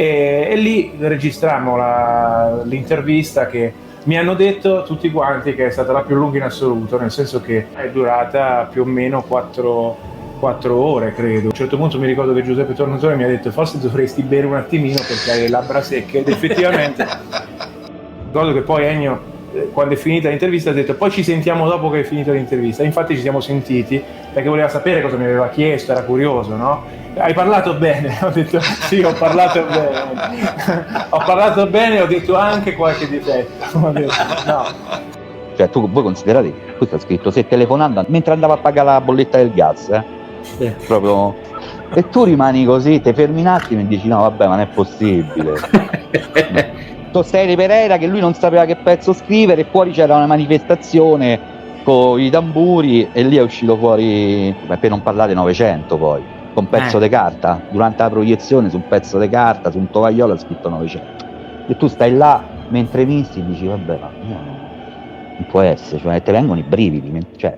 e lì registrammo l'intervista che mi hanno detto tutti quanti che è stata la più lunga in assoluto, nel senso che è durata più o meno 4 ore, credo. A un certo punto mi ricordo che Giuseppe Tornatore mi ha detto forse dovresti bere un attimino perché hai le labbra secche, ed effettivamente ricordo che poi Ennio, quando è finita l'intervista, ha detto poi ci sentiamo dopo che è finita l'intervista. Infatti ci siamo sentiti perché voleva sapere cosa mi aveva chiesto, era curioso, no? Hai parlato bene? Ho detto sì, ho parlato bene. Ho parlato bene e ho detto anche qualche difetto. Ho detto, no. Cioè voi considerate, questo ha scritto se telefonando mentre andava a pagare la bolletta del gas, Sì. proprio, e tu rimani così, ti fermi un attimo e dici no vabbè, ma non è possibile. Tostelli Pereira che lui non sapeva che pezzo scrivere, e fuori c'era una manifestazione con i tamburi e lì è uscito fuori, per non parlare 900 poi, con un pezzo di carta, durante la proiezione su un pezzo di carta, su un tovagliolo ha scritto 900, e tu stai là mentre missi e dici vabbè, ma io non può essere, cioè te vengono i brividi, cioè